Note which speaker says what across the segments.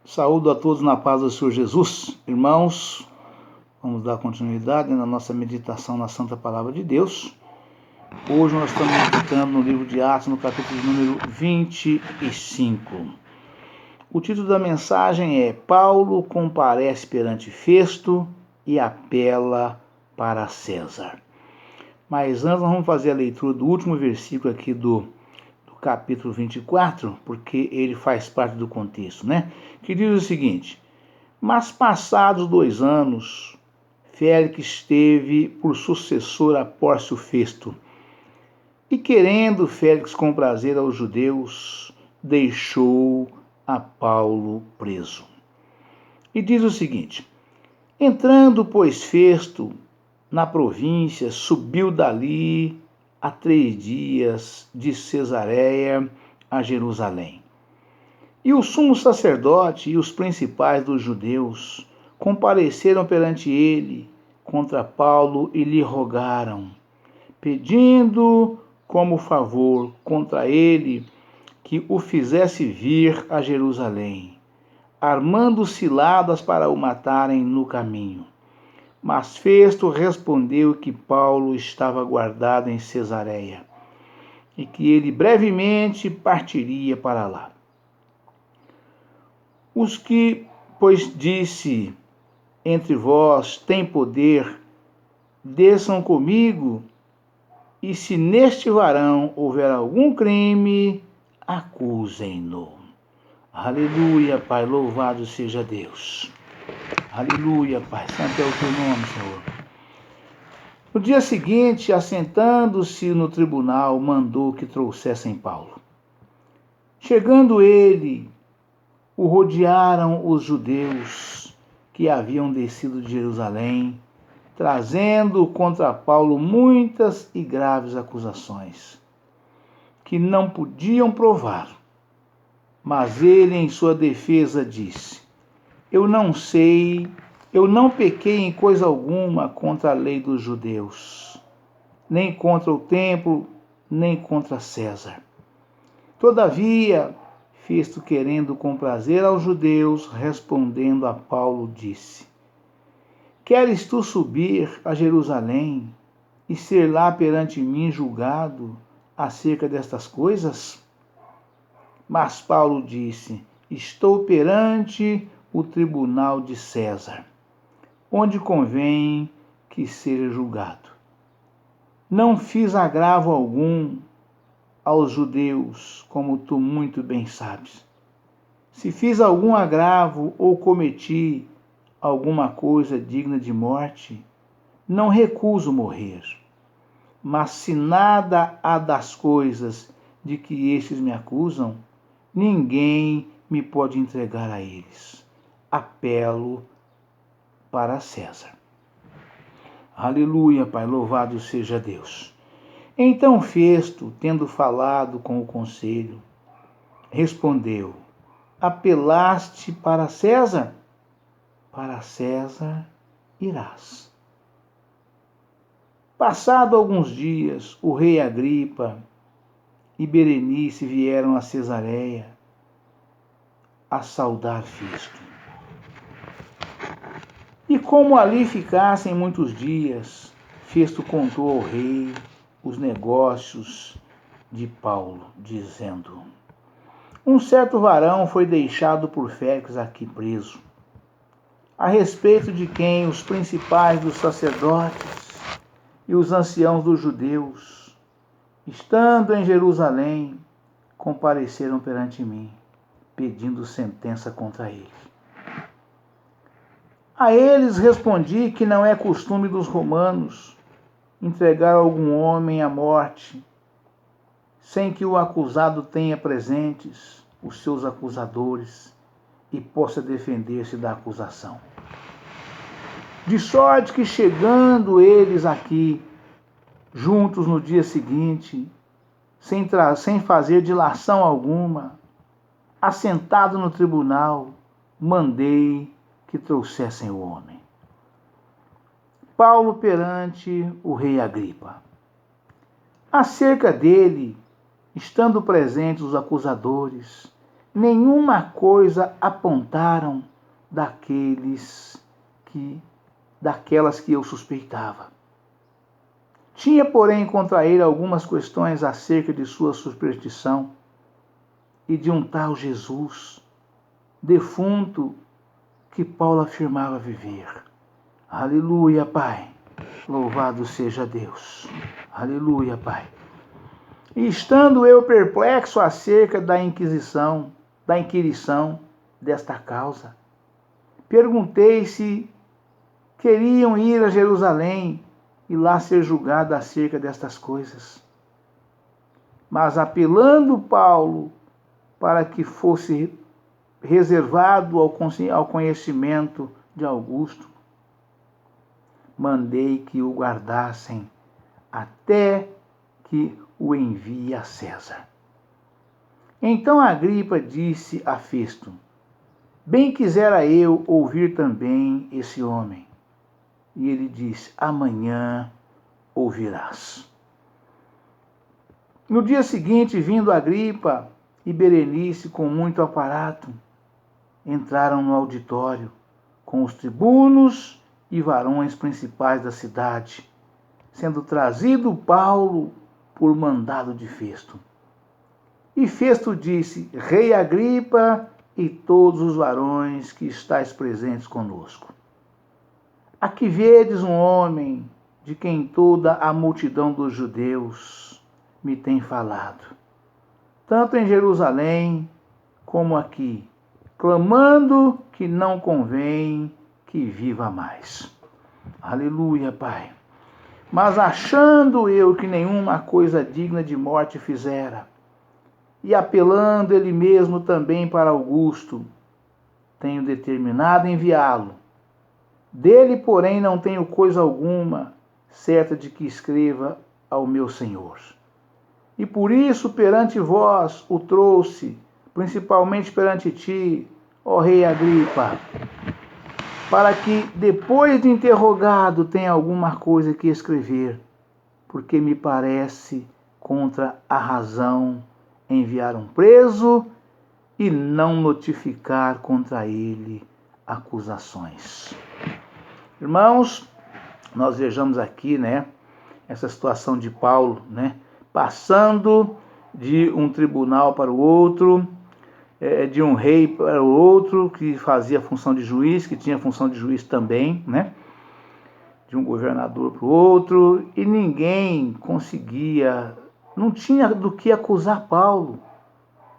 Speaker 1: Saúdo a todos na paz do Senhor Jesus. Irmãos, vamos dar continuidade na nossa meditação na Santa Palavra de Deus. Hoje nós estamos meditando no livro de Atos, no capítulo número 25. O título da mensagem é Paulo comparece perante Festo e apela para César. Mas antes nós vamos fazer a leitura do último versículo aqui do capítulo 24, porque ele faz parte do contexto, que diz o seguinte: mas passados 2 anos, Félix teve por sucessor a Pórcio Festo, e querendo Félix comprazer aos judeus, deixou a Paulo preso. E diz o seguinte: entrando, pois, Festo na província, subiu dali a 3 dias de Cesareia a Jerusalém. E o sumo sacerdote e os principais dos judeus compareceram perante ele contra Paulo e lhe rogaram, pedindo como favor contra ele que o fizesse vir a Jerusalém, armando ciladas para o matarem no caminho. Mas Festo respondeu que Paulo estava guardado em Cesareia e que ele brevemente partiria para lá. Os que, pois, disse entre vós têm poder, desçam comigo, e se neste varão houver algum crime, acusem-no. Aleluia, Pai, louvado seja Deus. Aleluia, Pai, santo é o teu nome, Senhor. No dia seguinte, assentando-se no tribunal, mandou que trouxessem Paulo. Chegando ele, o rodearam os judeus que haviam descido de Jerusalém, trazendo contra Paulo muitas e graves acusações, que não podiam provar. Mas ele, em sua defesa, disse: eu não pequei em coisa alguma contra a lei dos judeus, nem contra o templo, nem contra César. Todavia, Festo, querendo comprazer aos judeus, respondendo a Paulo, disse: queres tu subir a Jerusalém e ser lá perante mim julgado acerca destas coisas? Mas Paulo disse: estou perante o tribunal de César, onde convém que seja julgado. Não fiz agravo algum aos judeus, como tu muito bem sabes. Se fiz algum agravo ou cometi alguma coisa digna de morte, não recuso morrer. Mas se nada há das coisas de que estes me acusam, ninguém me pode entregar a eles. Apelo para César. Aleluia, Pai, louvado seja Deus. Então Festo, tendo falado com o conselho, respondeu: apelaste para César? Para César irás. Passado alguns dias, o rei Agripa e Berenice vieram a Cesareia a saudar Festo. E como ali ficassem muitos dias, Festo contou ao rei os negócios de Paulo, dizendo: um certo varão foi deixado por Félix aqui preso, a respeito de quem os principais dos sacerdotes e os anciãos dos judeus, estando em Jerusalém, compareceram perante mim, pedindo sentença contra ele. A eles respondi que não é costume dos romanos entregar algum homem à morte, sem que o acusado tenha presentes os seus acusadores e possa defender-se da acusação. De sorte que, chegando eles aqui, juntos no dia seguinte, sem fazer dilação alguma, assentado no tribunal, mandei que trouxessem o homem. Paulo perante o rei Agripa. Acerca dele, estando presentes os acusadores, nenhuma coisa apontaram daquelas que eu suspeitava. Tinha, porém, contra ele algumas questões acerca de sua superstição e de um tal Jesus, defunto, que Paulo afirmava viver. Aleluia, Pai. Louvado seja Deus. Aleluia, Pai. E estando eu perplexo acerca da inquirição desta causa, perguntei se queriam ir a Jerusalém e lá ser julgado acerca destas coisas. Mas apelando Paulo para que fosse reservado ao conhecimento de Augusto, mandei que o guardassem até que o envie a César. Então Agripa disse a Festo: bem quisera eu ouvir também esse homem. E ele disse: amanhã ouvirás. No dia seguinte, vindo Agripa e Berenice com muito aparato, entraram no auditório com os tribunos e varões principais da cidade, sendo trazido Paulo por mandado de Festo. E Festo disse: Rei Agripa e todos os varões que estáis presentes conosco, aqui vedes um homem de quem toda a multidão dos judeus me tem falado, tanto em Jerusalém como aqui, clamando que não convém que viva mais. Aleluia, Pai. Mas achando eu que nenhuma coisa digna de morte fizera, e apelando ele mesmo também para Augusto, tenho determinado enviá-lo. Dele, porém, não tenho coisa alguma certa de que escreva ao meu Senhor. E por isso perante vós o trouxe, principalmente perante ti, ó Rei Agripa, para que, depois de interrogado, tenha alguma coisa que escrever, porque me parece contra a razão enviar um preso e não notificar contra ele acusações. Irmãos, nós vejamos aqui, essa situação de Paulo, passando de um tribunal para o outro, de um rei para o outro, que fazia a função de juiz, que tinha a função de juiz também, de um governador para o outro, e ninguém conseguia, não tinha do que acusar Paulo.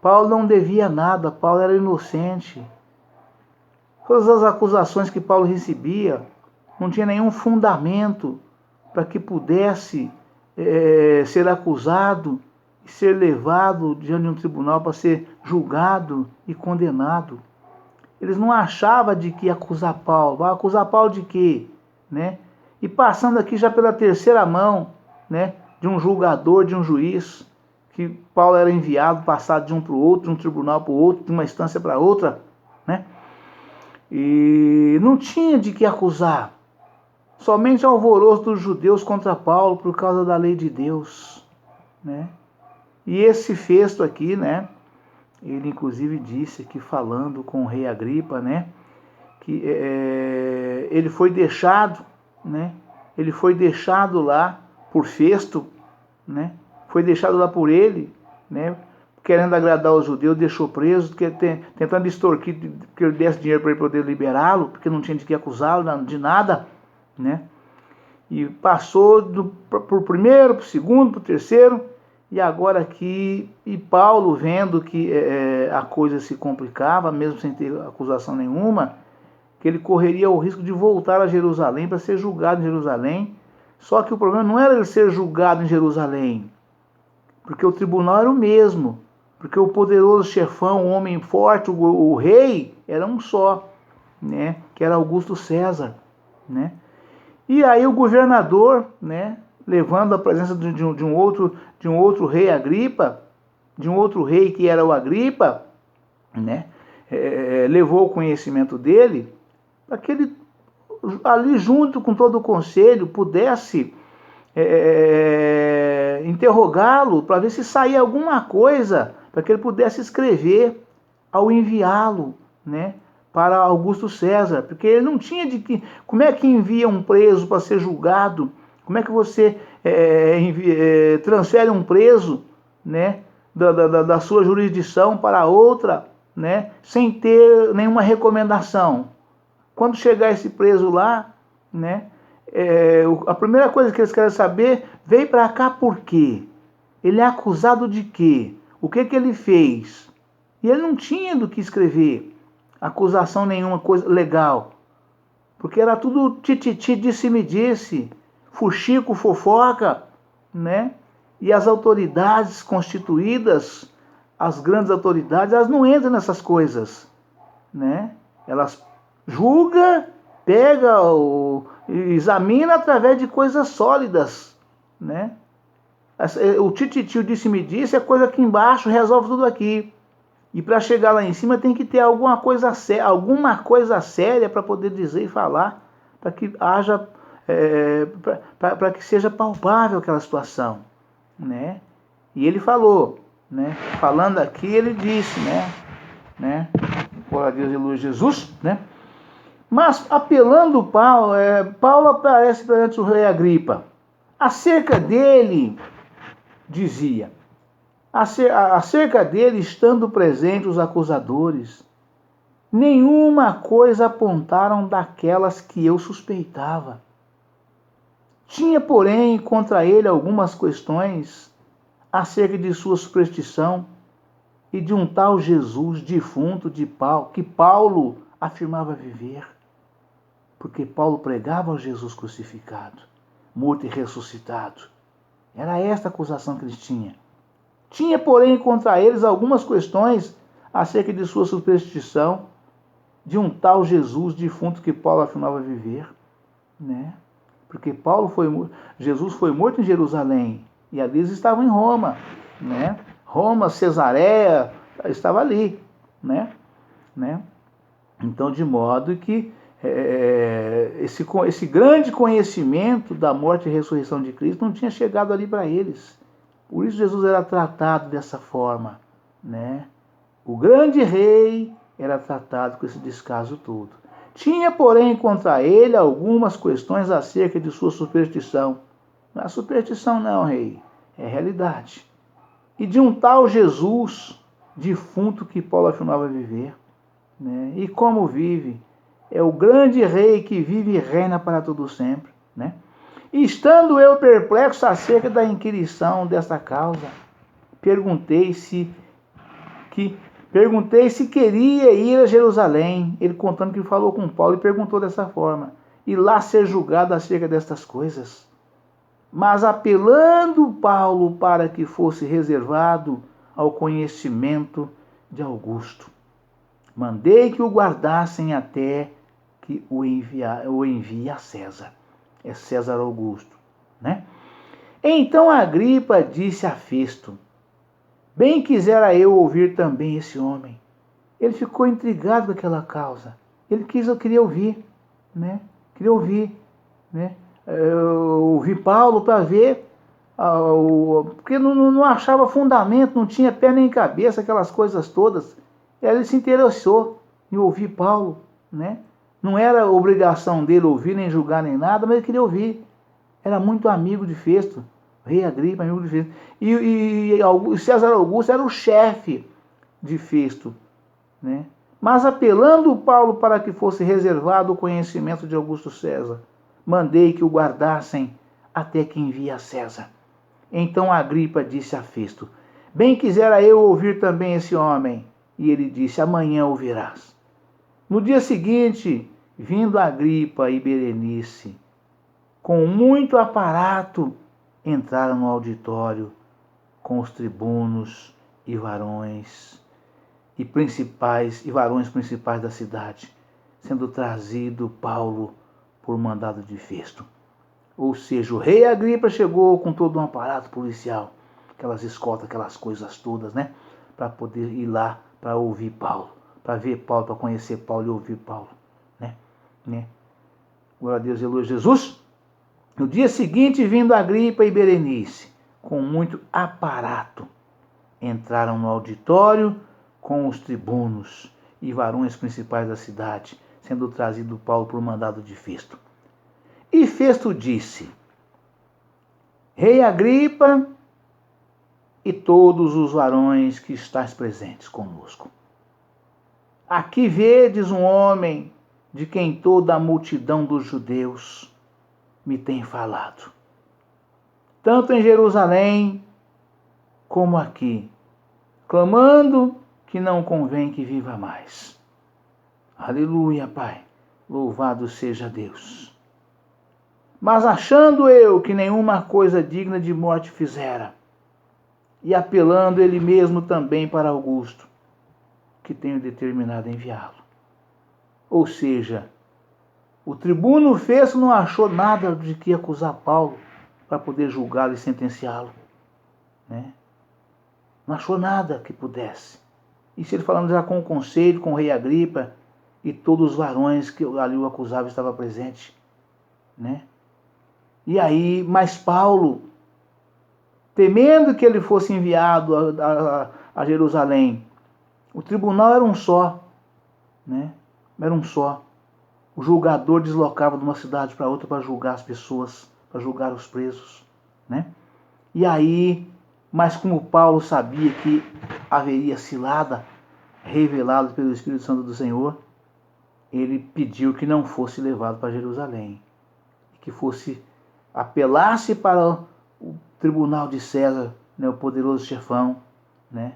Speaker 1: Paulo não devia nada, Paulo era inocente. Todas as acusações que Paulo recebia não tinha nenhum fundamento para que pudesse ser acusado e ser levado diante de um tribunal para ser julgado e condenado. Eles não achavam de que acusar Paulo. Vai acusar Paulo de quê? E passando aqui já pela terceira mão, de um julgador, de um juiz, que Paulo era enviado, passado de um para o outro, de um tribunal para o outro, de uma instância para outra, E não tinha de que acusar. Somente alvoroço dos judeus contra Paulo por causa da lei de Deus, E esse Festo aqui, ele inclusive disse aqui, falando com o rei Agripa, que ele foi deixado, ele foi deixado lá por Festo, foi deixado lá por ele, querendo agradar os judeus, deixou preso, tentando extorquir que ele desse dinheiro para ele poder liberá-lo, porque não tinha de que acusá-lo de nada, E passou por primeiro, por segundo, por terceiro, e agora aqui, e Paulo, vendo que a coisa se complicava, mesmo sem ter acusação nenhuma, que ele correria o risco de voltar a Jerusalém para ser julgado em Jerusalém. Só que o problema não era ele ser julgado em Jerusalém, porque o tribunal era o mesmo, porque o poderoso chefão, o homem forte, o rei, era um só, que era Augusto César, E aí o governador, levando a presença de um outro rei Agripa, de um outro rei que era o Agripa, levou o conhecimento dele, para que ele, ali junto com todo o conselho, pudesse interrogá-lo, para ver se saía alguma coisa, para que ele pudesse escrever ao enviá-lo, né, para Augusto César, porque ele não tinha de que... Como é que envia um preso para ser julgado? Como é que você transfere um preso, né, da sua jurisdição para outra, né, sem ter nenhuma recomendação? Quando chegar esse preso lá, né, a primeira coisa que eles querem saber, veio para cá por quê? Ele é acusado de quê? O que ele fez? E ele não tinha do que escrever acusação nenhuma, coisa legal. Porque era tudo tititi, disse-me-disse, fuxico, fofoca, né? E as autoridades constituídas, as grandes autoridades, elas não entram nessas coisas, né? Elas julgam, pegam, examinam através de coisas sólidas, né? O tititi, disse-me-disse, é coisa aqui embaixo, resolve tudo aqui. E para chegar lá em cima tem que ter alguma coisa séria para poder dizer e falar, para que haja, para que seja palpável aquela situação, né? E ele falou, né? Falando aqui, ele disse, né? Glória a Deus e luz Jesus, né? Mas apelando Paulo aparece perante o rei Agripa. Acerca dele, dizia, acerca dele, estando presentes os acusadores, nenhuma coisa apontaram daquelas que eu suspeitava. Tinha, porém, contra ele algumas questões acerca de sua superstição e de um tal Jesus defunto que Paulo afirmava viver, porque Paulo pregava o Jesus crucificado, morto e ressuscitado. Era esta a acusação que eles tinham. Tinha, porém, contra eles algumas questões acerca de sua superstição, de um tal Jesus defunto que Paulo afirmava viver, né? Porque Jesus foi morto em Jerusalém e eles estavam em Roma, né? Roma, Cesareia, estava ali, né? Então, de modo que esse grande conhecimento da morte e ressurreição de Cristo não tinha chegado ali para eles. Por isso Jesus era tratado dessa forma, né? O grande rei era tratado com esse descaso todo. Tinha, porém, contra ele algumas questões acerca de sua superstição. Não é superstição não, rei, é realidade. E de um tal Jesus defunto que Paulo afirmava viver, né? E como vive? É o grande rei que vive e reina para todo sempre, né? E estando eu perplexo acerca da inquirição desta causa, perguntei se queria ir a Jerusalém. Ele contando que falou com Paulo e perguntou dessa forma, e lá ser julgado acerca destas coisas. Mas apelando Paulo para que fosse reservado ao conhecimento de Augusto, mandei que o guardassem até que o envie a César. É César Augusto, né? Então Agripa disse a Festo, bem quisera eu ouvir também esse homem. Ele ficou intrigado com aquela causa. Ele queria ouvir, né? Queria ouvir, né? Ouvir Paulo para ver, porque não achava fundamento, não tinha pé nem cabeça, aquelas coisas todas. E aí ele se interessou em ouvir Paulo, né? Não era obrigação dele ouvir, nem julgar, nem nada, mas ele queria ouvir. Era muito amigo de Festo, rei Agripa, amigo de Festo. E César Augusto era o chefe de Festo, né? Mas apelando Paulo para que fosse reservado o conhecimento de Augusto César, mandei que o guardassem até que envie a César. Então Agripa disse a Festo, bem quisera eu ouvir também esse homem. E ele disse, amanhã ouvirás. No dia seguinte, vindo Agripa e Berenice, com muito aparato, entraram no auditório com os tribunos e varões principais da cidade, sendo trazido Paulo por mandado de Festo. Ou seja, o rei Agripa chegou com todo um aparato policial, aquelas escoltas, aquelas coisas todas, né? Para poder ir lá para ouvir Paulo, para ver Paulo, para conhecer Paulo e ouvir Paulo, né? Glória a Deus e luz Jesus. No dia seguinte, vindo Agripa e Berenice, com muito aparato, entraram no auditório com os tribunos e varões principais da cidade, sendo trazido Paulo por mandado de Festo. E Festo disse: Rei Agripa e todos os varões que estáis presentes conosco, aqui vedes um homem de quem toda a multidão dos judeus me tem falado, tanto em Jerusalém como aqui, clamando que não convém que viva mais. Aleluia, Pai, louvado seja Deus. Mas achando eu que nenhuma coisa digna de morte fizera, e apelando ele mesmo também para Augusto, que tenho determinado enviá-lo. Ou seja, o tribuno Festo não achou nada de que acusar Paulo para poder julgá-lo e sentenciá-lo, né? Não achou nada que pudesse. Isso ele falando já com o conselho, com o rei Agripa e todos os varões que ali o acusavam estavam presentes, né? E aí, mas Paulo, temendo que ele fosse enviado a Jerusalém, o tribunal era um só, né? Era um só. O julgador deslocava de uma cidade para outra para julgar as pessoas, para julgar os presos, né? E aí, mas como Paulo sabia que haveria cilada revelada pelo Espírito Santo do Senhor, ele pediu que não fosse levado para Jerusalém, que fosse apelasse para o tribunal de César, né, o poderoso chefão, né?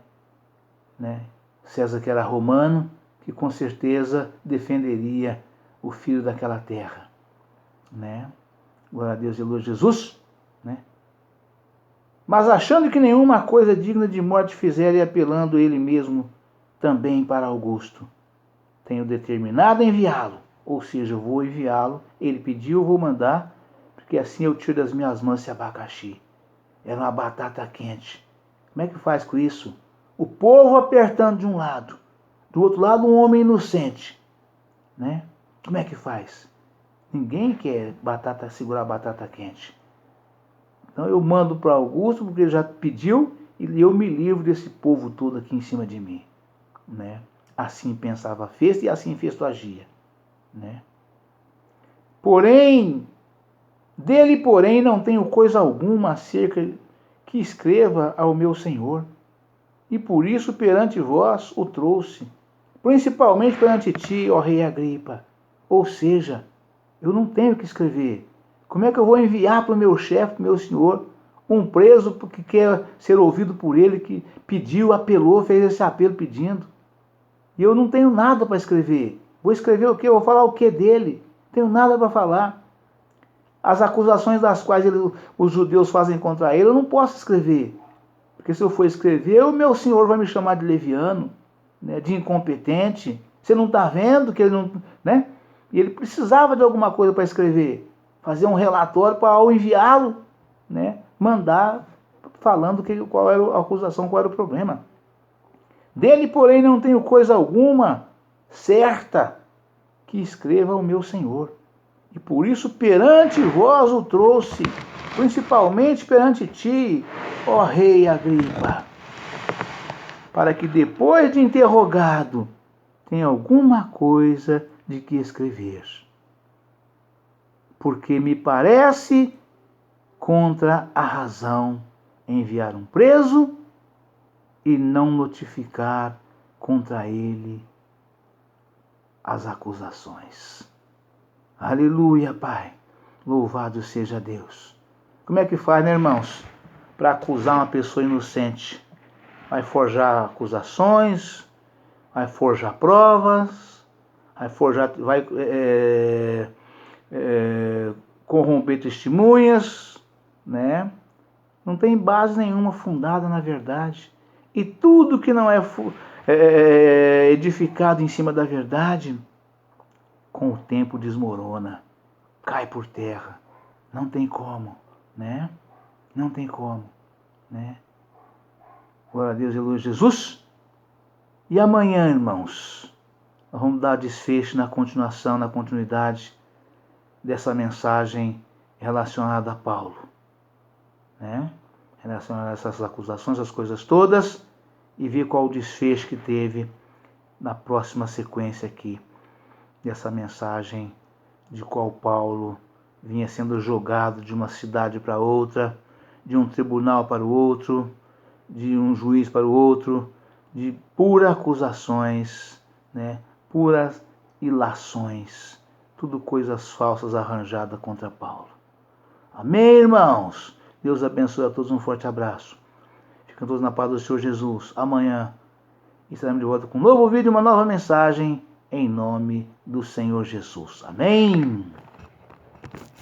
Speaker 1: César, que era romano, que com certeza defenderia o filho daquela terra, né? Glória a Deus e glória a Jesus, né? Mas achando que nenhuma coisa digna de morte fizera e apelando ele mesmo também para Augusto, tenho determinado enviá-lo, ou seja, eu vou enviá-lo, ele pediu, eu vou mandar, porque assim eu tiro das minhas mãos esse abacaxi. Era uma batata quente. Como é que faz com isso? O povo apertando de um lado, do outro lado um homem inocente, né? Como é que faz? Ninguém quer segurar batata quente. Então eu mando para Augusto, porque ele já pediu, e eu me livro desse povo todo aqui em cima de mim, né? Assim pensava Festo e assim Festo agia, né? Porém, não tenho coisa alguma acerca que escreva ao meu Senhor, e por isso perante vós o trouxe, principalmente perante ti, ó rei Agripa. Ou seja, eu não tenho que escrever. Como é que eu vou enviar para o meu chefe, para o meu senhor, um preso que quer ser ouvido por ele, que pediu, apelou, fez esse apelo pedindo? E eu não tenho nada para escrever. Vou escrever o quê? Eu vou falar o quê dele? Não tenho nada para falar. As acusações das quais os judeus fazem contra ele, eu não posso escrever. Porque se eu for escrever, o meu senhor vai me chamar de leviano, né, de incompetente. Você não está vendo que ele não... né? E ele precisava de alguma coisa para escrever. Fazer um relatório para, ao enviá-lo, né, mandar falando qual era a acusação, qual era o problema. Dele, porém, não tenho coisa alguma certa que escreva ao meu Senhor. E por isso perante vós o trouxe, principalmente perante ti, ó rei Agripa, para que depois de interrogado tenha alguma coisa de que escrever. Porque me parece contra a razão enviar um preso e não notificar contra ele as acusações. Aleluia, Pai. Louvado seja Deus. Como é que faz, né, irmãos? Para acusar uma pessoa inocente. Vai forjar acusações, vai forjar provas, vai corromper testemunhas, né? Não tem base nenhuma fundada na verdade. E tudo que não é edificado em cima da verdade, com o tempo desmorona, cai por terra. Não tem como, né? Não tem como, né? Glória a Deus e glória a Jesus. E amanhã, irmãos, nós vamos dar desfecho na continuidade dessa mensagem relacionada a Paulo, né? Relacionada a essas acusações, as coisas todas. e ver qual o desfecho que teve na próxima sequência aqui dessa mensagem de qual Paulo vinha sendo jogado de uma cidade para outra, de um tribunal para o outro, de um juiz para o outro, de puras acusações, né? Puras ilações, tudo coisas falsas arranjadas contra Paulo. Amém, irmãos? Deus abençoe a todos, um forte abraço. Fiquem todos na paz do Senhor Jesus. Amanhã estaremos de volta com um novo vídeo, uma nova mensagem, em nome do Senhor Jesus. Amém?